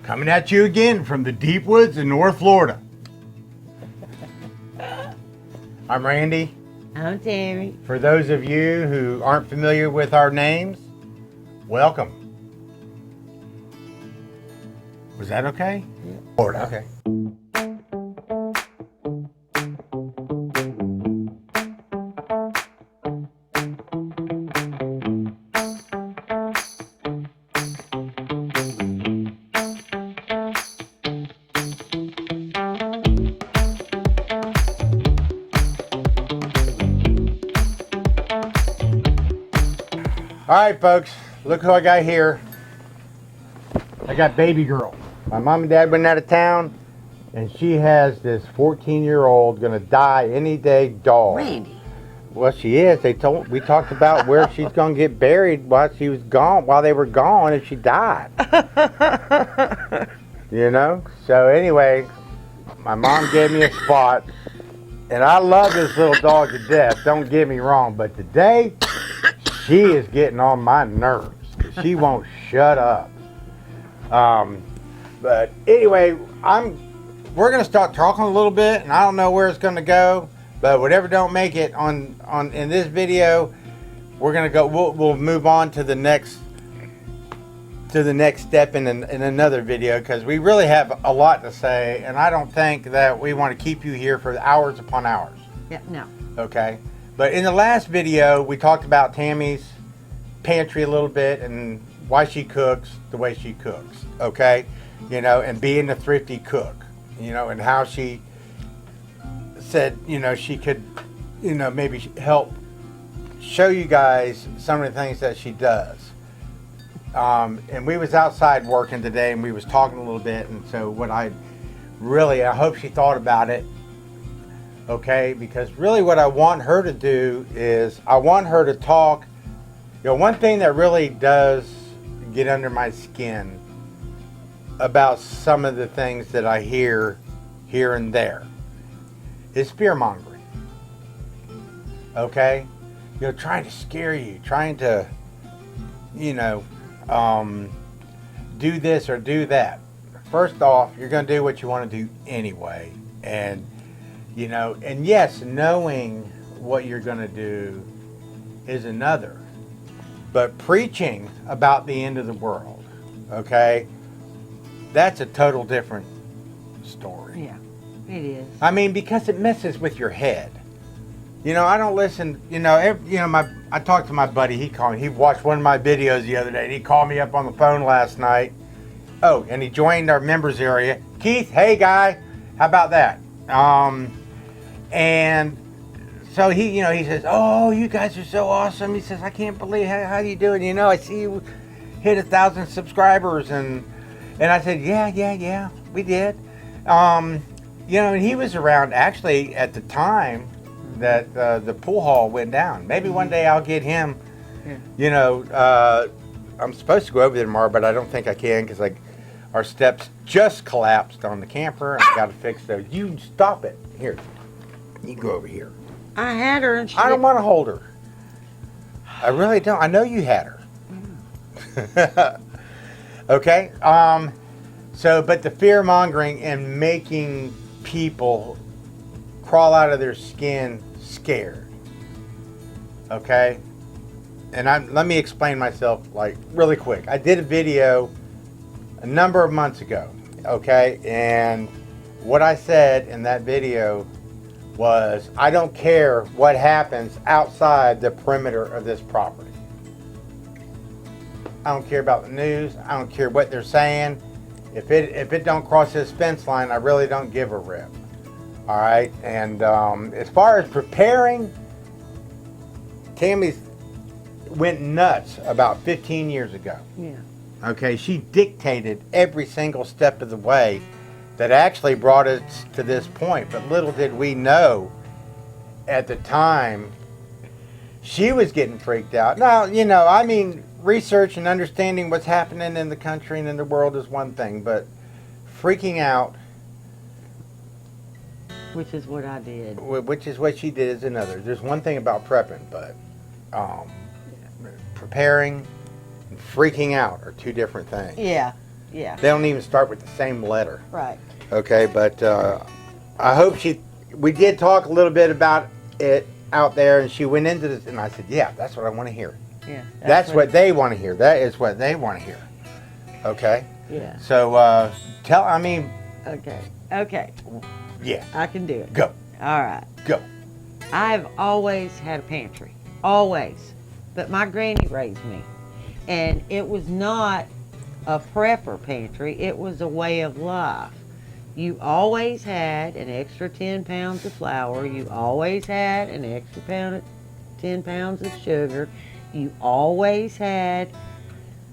Coming at you again from the deep woods in North Florida. I'm Randy. I'm Terry. For those of you who aren't familiar with our names, welcome. Was that okay? Yeah. Florida. Okay. All right, folks, look who I got here. I got baby girl. My mom and dad went out of town, and she has this 14-year-old gonna die any day dog. Randy. Well, she is. We talked about where she's gonna get buried while she was gone, while they were gone, if she died. You know. So anyway, my mom gave me a spot, and I love this little dog to death. Don't get me wrong, but today she is getting on my nerves. She won't shut up. But anyway, we're gonna start talking a little bit, and I don't know where it's gonna go, but whatever don't make it in this video, we're gonna go. We'll move on to the next step in another video, because we really have a lot to say, and I don't think that we want to keep you here for hours upon hours. Yeah, no. Okay. But in the last video, we talked about Tammy's pantry a little bit and why she cooks the way she cooks, okay? You know, and being a thrifty cook, you know, and how she said, you know, she could, you know, maybe help show you guys some of the things that she does. And we was outside working today, and we was talking a little bit, and so I hope she thought about it. Okay, because really what I want her to do is I want her to talk. You know, one thing that really does get under my skin about some of the things that I hear here and there is fear-mongering. Okay? You know, trying to scare you, trying to, you know, do this or do that. First off, you're going to do what you want to do anyway. And you know, and yes, knowing what you're going to do is another. But preaching about the end of the world, okay, that's a total different story. Yeah, it is. I mean, because it messes with your head. You know, I don't listen, you know, I talked to my buddy, he watched one of my videos the other day, and he called me up on the phone last night. Oh, and he joined our members area. Keith, hey guy, how about that? And so he, you know, he says, "Oh, you guys are so awesome." He says, "I can't believe how you doing? You know, I see you hit 1,000 subscribers." And I said, "Yeah, we did." You know, and he was around actually at the time that the pool hall went down. Maybe one day I'll get him. Yeah. You know, I'm supposed to go over there tomorrow, but I don't think I can, because our steps just collapsed on the camper, and I got to fix those. You stop it here. You go over here. I had her and she I don't want to hold her. I really don't. I know you had her. Okay. So, but the fear mongering and making people crawl out of their skin scared. Okay. And let me explain myself like really quick. I did a video a number of months ago. Okay. And what I said in that video was, I don't care what happens outside the perimeter of this property. I don't care about the news. I don't care what they're saying. If it don't cross this fence line, I really don't give a rip. All right. And as far as preparing, Tammy went nuts about 15 years ago. Yeah. Okay. She dictated every single step of the way that actually brought us to this point. But little did we know at the time she was getting freaked out. Now, you know, I mean, research and understanding what's happening in the country and in the world is one thing, but freaking out, which is what I did. which is what she did, is another. There's one thing about prepping, but preparing and freaking out are two different things. Yeah. Yeah. They don't even start with the same letter. Right. Okay, but I hope we did talk a little bit about it out there, and she went into this, and I said, yeah, that's what I want to hear. Yeah. That's what they want to hear. That is what they want to hear. Okay? Yeah. So, Okay. Okay. yeah. I can do it. Go. All right. Go. I've always had a pantry. Always. But my granny raised me. And it was not a prepper pantry. It was a way of life. You always had an extra 10 pounds of flour. You always had an extra 10 pounds of sugar. You always had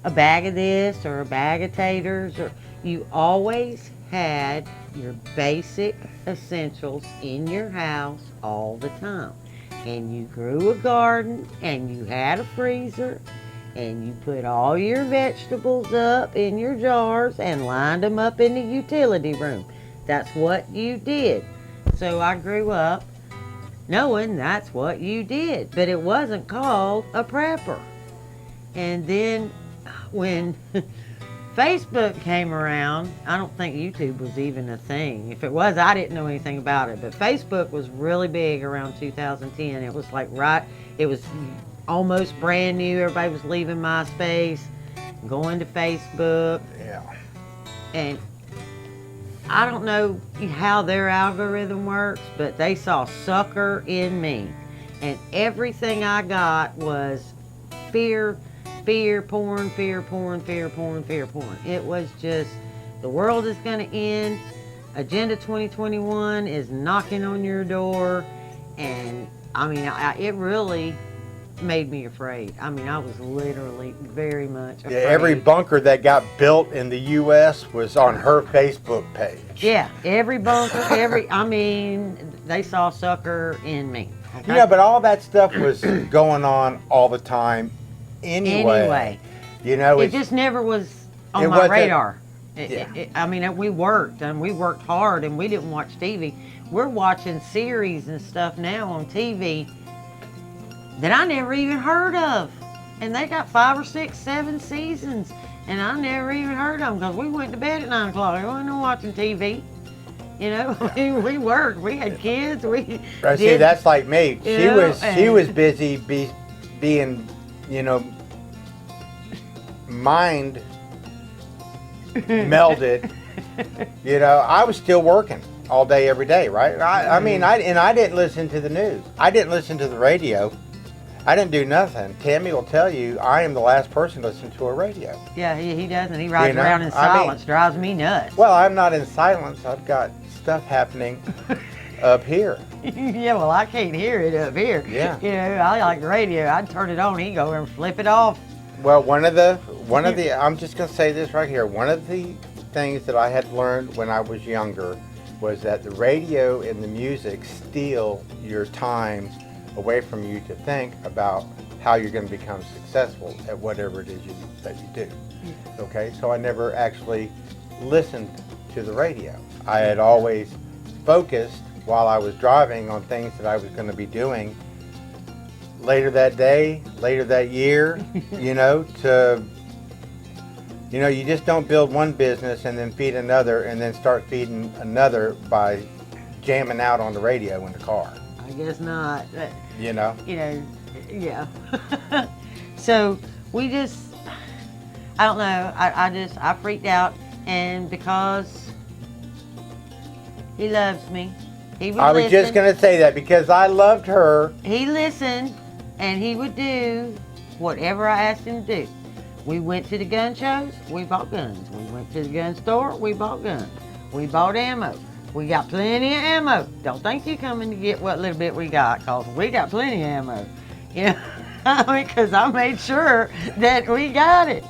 a bag of this or a bag of taters. Or you always had your basic essentials in your house all the time. And you grew a garden, and you had a freezer, and you put all your vegetables up in your jars and lined them up in the utility room. That's what you did. So I grew up knowing that's what you did, but it wasn't called a prepper. And then when Facebook came around, I don't think YouTube was even a thing. If it was, I didn't know anything about it. But Facebook was really big around 2010. It was it was almost brand new. Everybody was leaving MySpace, going to Facebook. Yeah. And I don't know how their algorithm works, but they saw sucker in me. And everything I got was fear porn. It was just, the world is going to end. Agenda 2021 is knocking on your door. And I mean, it really made me afraid. I mean, I was literally very much afraid. Yeah, every bunker that got built in the U.S. was on her Facebook page. Yeah, every bunker, they saw sucker in me. Okay? Yeah, but all that stuff was going on all the time anyway. You know, it just never was on my radar. Yeah. We worked hard, and we didn't watch TV. We're watching series and stuff now on TV that I never even heard of. And they got 5 or 6, 7 seasons. And I never even heard of them because we went to bed at 9 o'clock. We wasn't watching TV. You know, we worked. We had kids. See, that's like me. She was busy being, mind melded. I was still working all day, every day, right? I didn't listen to the news. I didn't listen to the radio. I didn't do nothing. Tammy will tell you, I am the last person to listen to a radio. Yeah, he doesn't. He rides around in silence. Drives me nuts. Well, I'm not in silence. I've got stuff happening up here. Yeah, well, I can't hear it up here. Yeah. I like radio. I'd turn it on. He'd go over and flip it off. Well, one of the, I'm just going to say this right here. One of the things that I had learned when I was younger was that the radio and the music steal your time away from you to think about how you're going to become successful at whatever it is that you do. Okay, so I never actually listened to the radio. I had always focused while I was driving on things that I was going to be doing later that day, later that year, you just don't build one business and then feed another and then start feeding another by jamming out on the radio in the car. I guess not. Yeah. Yeah. So we just, I don't know. I freaked out, and because he loves me, he would I was just going to say that because I loved her. He listened, and he would do whatever I asked him to do. We went to the gun shows, we bought guns. We went to the gun store, we bought guns. We bought ammo. We got plenty of ammo. Don't think you're coming to get what little bit we got, because we got plenty of ammo. Because I made sure that we got it.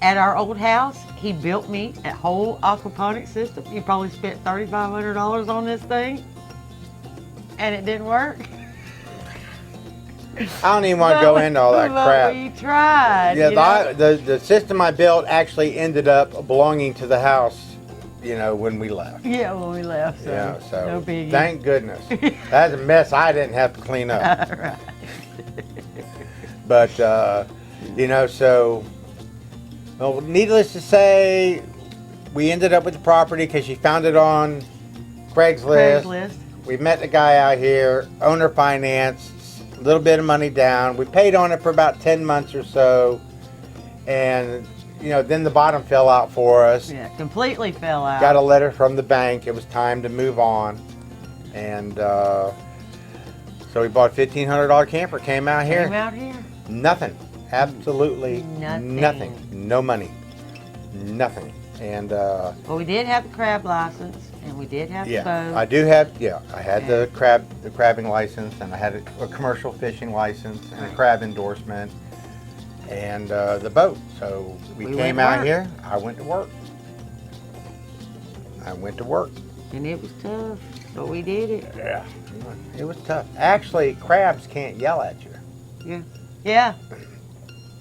At our old house, he built me a whole aquaponics system. He probably spent $3,500 on this thing, and it didn't work. I don't even want to go into all that crap. We tried. Yeah, the system I built actually ended up belonging to the house, when we left. Yeah, when we left. So, yeah, so no biggie. Thank goodness. That's a mess I didn't have to clean up. Right. But, so Well, needless to say, we ended up with the property because she found it on Craigslist. We met the guy out here, owner financed, a little bit of money down. We paid on it for about 10 months or so. And, you know, then the bottom fell out for us. Yeah, completely fell out. Got a letter from the bank. It was time to move on. And so we bought a $1,500 camper, came out here. Nothing. Absolutely nothing. No money. Nothing. And well, we did have the crab license, and we did have the boat. I do have. Yeah, I had the crabbing license, and I had a commercial fishing license and a crab endorsement, and the boat. So we came out here. I went to work. And it was tough, but we did it. Yeah, it was tough. Actually, crabs can't yell at you. Yeah. Yeah.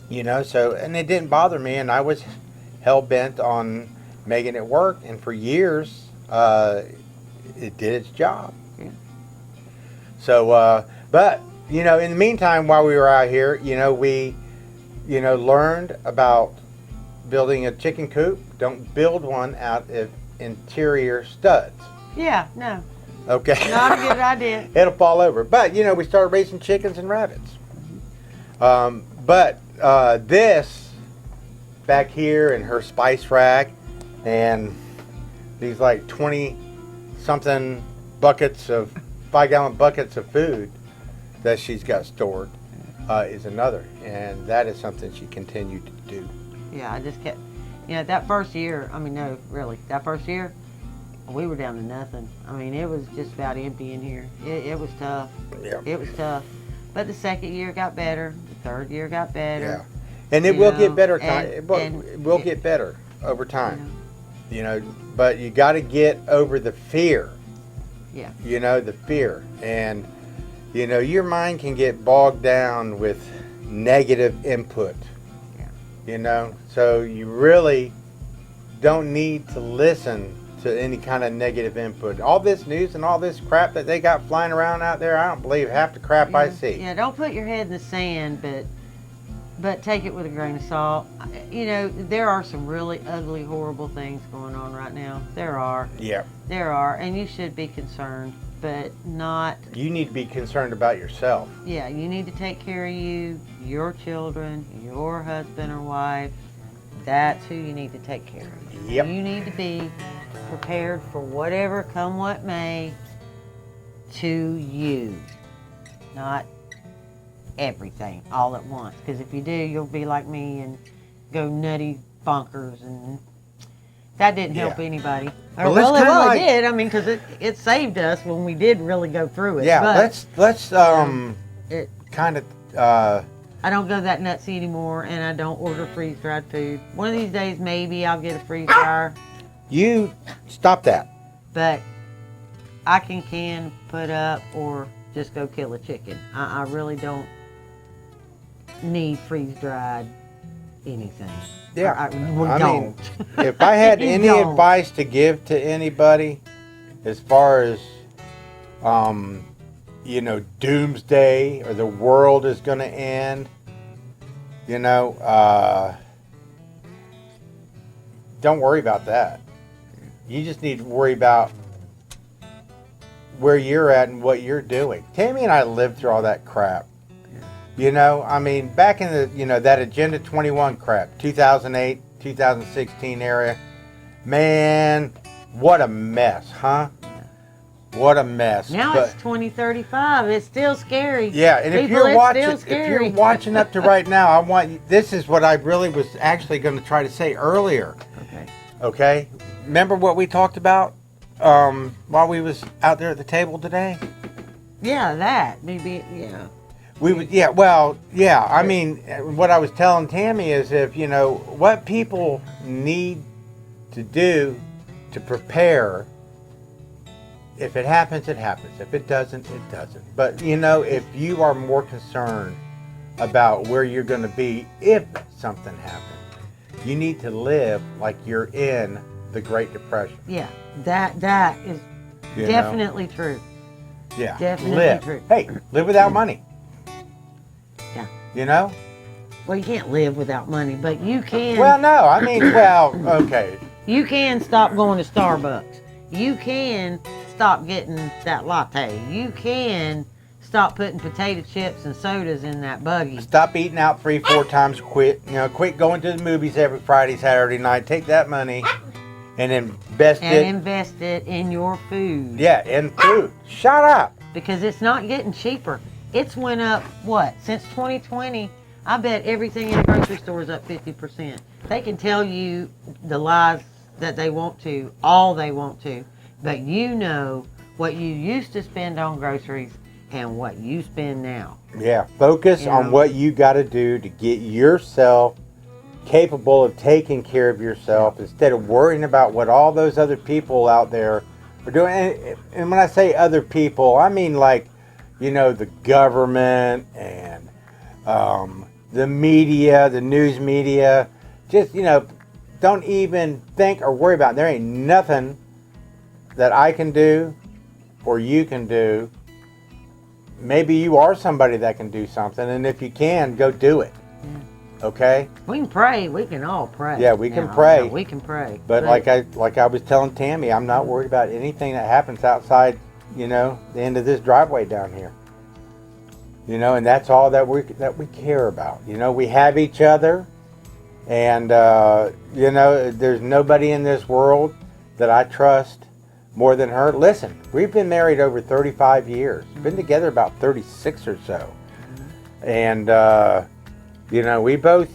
You know, so, and it didn't bother me, and I was hell-bent on making it work, and for years, it did its job. Yeah. So, but, you know, in the meantime, while we were out here, you know, we, you know, learned about building a chicken coop. Don't build one out of interior studs. Yeah, no. Okay. Not a good idea. It'll fall over. But, you know, we started raising chickens and rabbits. But this back here in her spice rack and these like 20 something buckets of 5-gallon buckets of food that she's got stored is another, and that is something she continued to do. Yeah, I just kept, you know, that first year, I mean, no, really, that first year, we were down to nothing. I mean, it was just about empty in here. It was tough. Yeah. It was tough. But the second year got better. The third year got better. Yeah. And it will get better. It will get better over time. You know, but you got to get over the fear. Yeah. You know, the fear. And, you know, your mind can get bogged down with negative input. Yeah. You know, so you really don't need to listen to any kind of negative input. All this news and all this crap that they got flying around out there, I don't believe half the crap I see. Yeah, don't put your head in the sand, but take it with a grain of salt. You know, there are some really ugly, horrible things going on right now. There are. Yeah. There are, and you should be concerned, but not... You need to be concerned about yourself. Yeah, you need to take care of you, your children, your husband or wife. That's who you need to take care of. Yep. You need to be prepared for whatever, come what may, to you. Not everything all at once. Because if you do, you'll be like me and go nutty bonkers, and that didn't help anybody. Well, it did. I mean, because it saved us when we did really go through it. Yeah, but let's kind of... I don't go that nutsy anymore, and I don't order freeze-dried food. One of these days, maybe I'll get a freeze fryer. You stop that. But I can put up or just go kill a chicken. I really don't need freeze-dried anything. Yeah, We don't. Mean, if I had any advice to give to anybody as far as, you know, doomsday or the world is going to end, you know, don't worry about that. You just need to worry about where you're at and what you're doing. Tammy and I lived through all that crap. You know, I mean, back in the, you know, that Agenda 21 crap, 2008, 2016 area, man, what a mess, huh? What a mess. Now it's 2035. It's still scary. Yeah, and if you're watching up to right now, this is what I really was actually going to try to say earlier. Okay? Remember what we talked about while we was out there at the table today? Yeah, that. Maybe, yeah. I mean, what I was telling Tammy is if, you know, what people need to do to prepare, if it happens, it happens. If it doesn't, it doesn't. But, you know, if you are more concerned about where you're going to be if something happens, you need to live like you're in the Great Depression. Yeah, that is definitely true. Yeah, definitely true. Hey, live without money. Yeah. You know? well, you can't live without money, but you can. Well, no, I mean, well, okay. You can stop going to Starbucks. You can stop getting that latte. You can stop putting potato chips and sodas in that buggy. Stop eating out 3-4 times. Quit going to the movies every Friday, Saturday night. Take that money and invest it in your food. Yeah, in food. Shut up. Because it's not getting cheaper. It's went up, what, since 2020? I bet everything in the grocery store is up 50%. They can tell you the lies that they want to, all they want to, but you know what you used to spend on groceries and what you spend now. Yeah, focus on what you got to do to get yourself capable of taking care of yourself instead of worrying about what all those other people out there are doing. And when I say other people, I mean like, the government and the media, the news media. Just, don't even think or worry about it. There ain't nothing that I can do or you can do. Maybe you are somebody that can do something, and if you can, go do it. Okay? We can pray. We can all pray. Yeah, we can pray. Yeah, we can pray. But like I was telling Tammy, I'm not worried about anything that happens outside, the end of this driveway down here. And that's all that we care about. We have each other, and there's nobody in this world that I trust more than her. Listen, we've been married over 35 years. Been together about 36 or so. And we both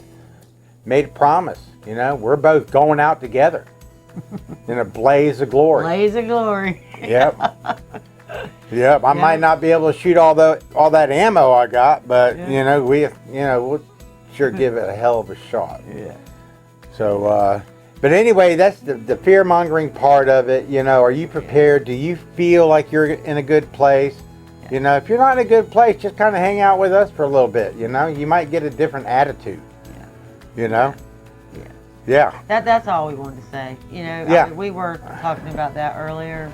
made a promise. We're both going out together in a blaze of glory. Blaze of glory. Yep. Yep. I might not be able to shoot all that ammo I got, but we'll sure give it a hell of a shot. Yeah. So, but anyway, that's the fear-mongering part of it. Are you prepared? Do you feel like you're in a good place? If you're not in a good place, just kind of hang out with us for a little bit. You might get a different attitude. Yeah. Yeah. That's all we wanted to say. Yeah. We were talking about that earlier,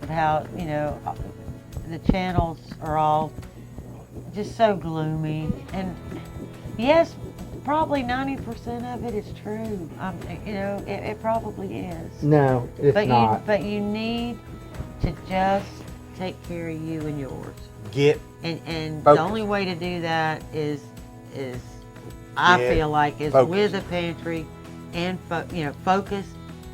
how the channels are all just so gloomy, and yes, probably 90% of it is true. It probably is. No, it's not. But you need to just take care of you and yours. And the only way to do that is I feel like is with a pantry and focus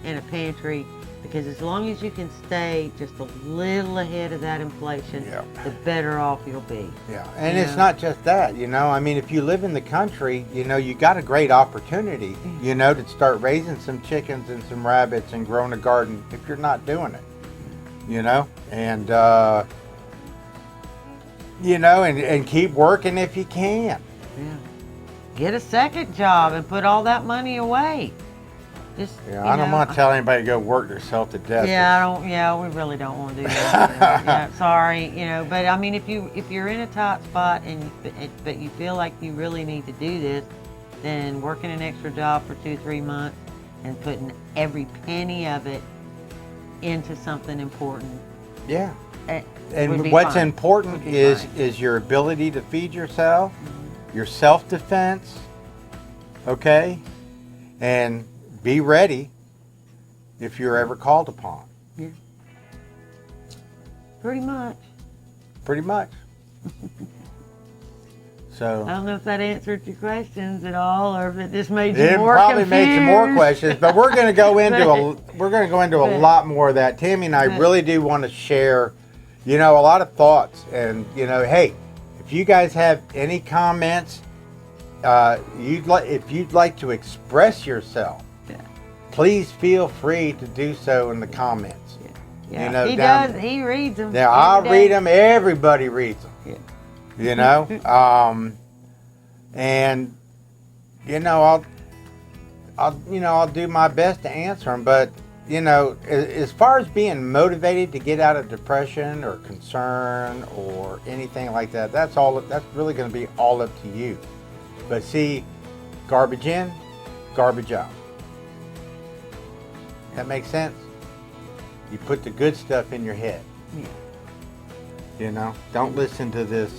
and a pantry, because as long as you can stay just a little ahead of that inflation, the better off you'll be. Yeah, and it's not just that, I mean, if you live in the country, you got a great opportunity, to start raising some chickens and some rabbits and growing a garden if you're not doing it, and, and keep working if you can. Yeah. Get a second job and put all that money away. I don't want to tell anybody to go work themselves to death. We really don't want to do that. Sorry, but I mean, if you're in a tight spot but you feel like you really need to do this, then working an extra job for 2-3 months and putting every penny of it into something important. Yeah. And what's important is your ability to feed yourself, your self-defense, okay, and be ready if you're ever called upon. Yeah. Pretty much. Pretty much. So I don't know if that answered your questions at all, or if it just made you more confused. It probably made some more questions, but we're going to go into a lot more of that. Tammy and I really do want to share, a lot of thoughts, and hey, if you guys have any comments, if you'd like to express yourself, please feel free to do so in the comments. Yeah. He does. He reads them. Yeah, I'll read them. Everybody reads them. Yeah. And I'll do my best to answer them. But as far as being motivated to get out of depression or concern or anything like that, that's really going to be all up to you. But see, garbage in, garbage out. That makes sense? You put the good stuff in your head. Yeah. Don't listen to this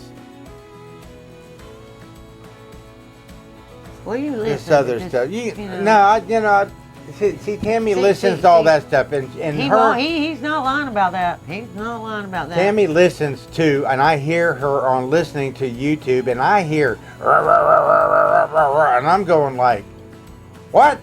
Well, you listen. This other just, stuff. See, Tammy See, listens see, to all see. that stuff, and He's not lying about that. He's not lying about that. Tammy listens to, and I hear her on listening to YouTube, and I hear, and I'm going like, what?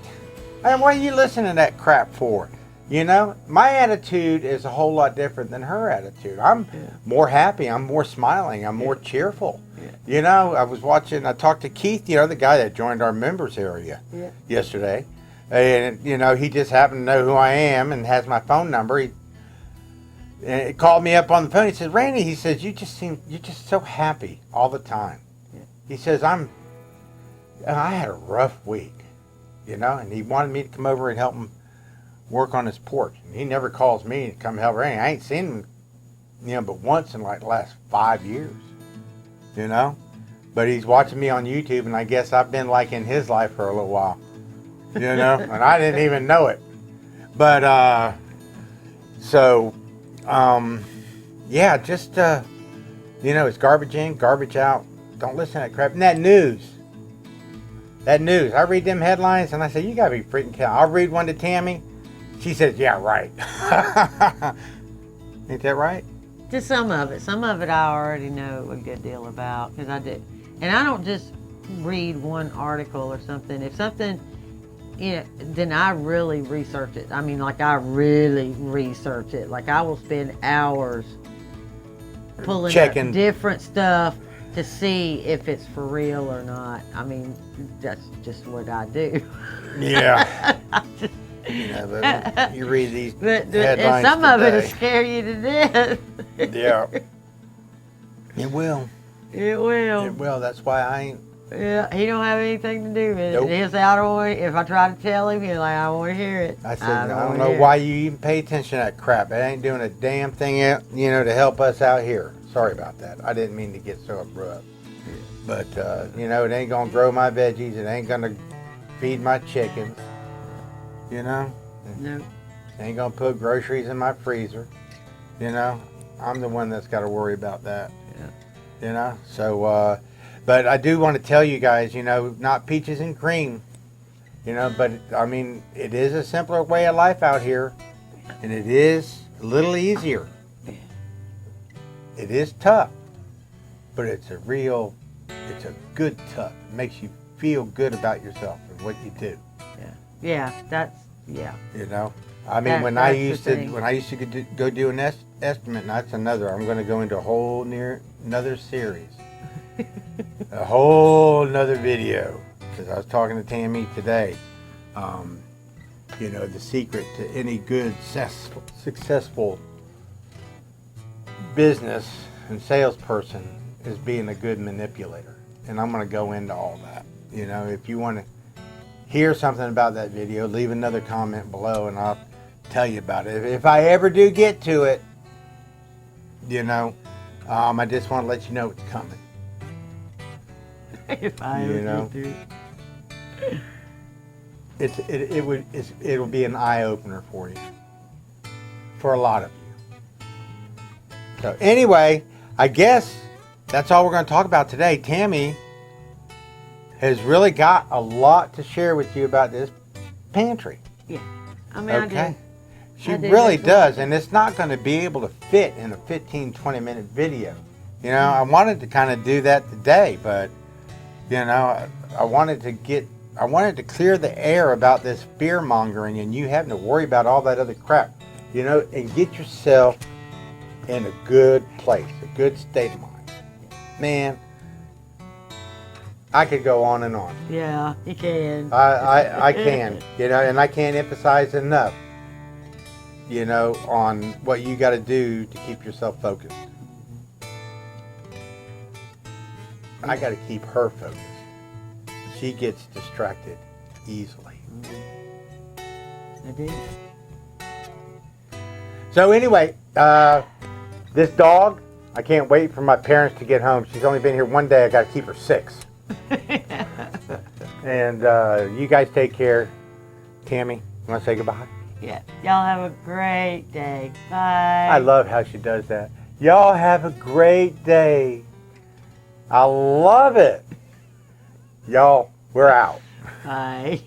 And what are you listening to that crap for? You know, my attitude is a whole lot different than her attitude. I'm more happy. I'm more smiling. I'm more cheerful. Yeah. You know, I talked to Keith, you know, the guy that joined our members area yesterday. And, you know, he just happened to know who I am and has my phone number. He called me up on the phone. He said, Randy, he says, you're just so happy all the time. Yeah. He says, I had a rough week, you know, and he wanted me to come over and help him work on his porch. And he never calls me to come help Randy. I ain't seen him, you know, but once in like the last 5 years, you know. But he's watching me on YouTube, and I guess I've been like in his life for a little while. You know, and I didn't even know it. But, yeah, just, you know, it's garbage in, garbage out. Don't listen to that crap. And that news, I read them headlines, and I say, you got to be freaking kidding. I'll read one to Tammy. She says, yeah, right. Ain't that right? Just some of it. Some of it I already know a good deal about, because I did. And I don't just read one article or something. If something... Yeah, then I really research it. I mean, like, I really research it. Like, I will spend hours pulling checking up different stuff to see if it's for real or not. I mean, that's just what I do. Yeah. But you read these headlines and some today. of it will scare you to death. Yeah. It will. It will. It will. That's why I ain't. Yeah, he don't have anything to do with it. Nope. He'll say, I don't want. If I try to tell him, he's like, I don't want to hear it. I said, I don't know why you even pay attention to that crap. It ain't doing a damn thing, you know, to help us out here. Sorry about that. I didn't mean to get so abrupt. But, you know, it ain't going to grow my veggies. It ain't going to feed my chickens. You know? No. It ain't going to put groceries in my freezer. You know? I'm the one that's got to worry about that. Yeah. You know? So, but I do want to tell you guys, you know, not peaches and cream, you know, but I mean, it is a simpler way of life out here, and it is a little easier. It is tough, but it's a good tough. It makes you feel good about yourself and what you do. Yeah, You know, I mean, when I used to go do an estimate, and that's another. I'm going to go into a whole another series. A whole nother video, because I was talking to Tammy today. You know, the secret to any good successful business and salesperson is being a good manipulator, and I'm going to go into all that. You know, if you want to hear something about that video, leave another comment below and I'll tell you about it if I ever do get to it. You know, I just want to let you know it's coming. If I ever do. It'll be an eye opener for you, for a lot of you. So anyway, I guess that's all we're going to talk about today. Tammy has really got a lot to share with you about this pantry. Yeah, I mean, Okay. I do. She I do. really That's does, and it's not going to be able to fit in a 15-20 minute video. You know, I wanted to kind of do that today, but you know, I wanted to clear the air about this fear-mongering and you having to worry about all that other crap, you know, and get yourself in a good place, a good state of mind. Man, I could go on and on. Yeah, you can. I can, you know, and I can't emphasize enough, you know, on what you got to do to keep yourself focused. I got to keep her focused. She gets distracted easily. I do. So anyway, this dog, I can't wait for my parents to get home. She's only been here one day. I got to keep her 6. And you guys take care. Tammy, you want to say goodbye? Yeah. Y'all have a great day. Bye. I love how she does that. Y'all have a great day. I love it. Y'all We're out. Bye.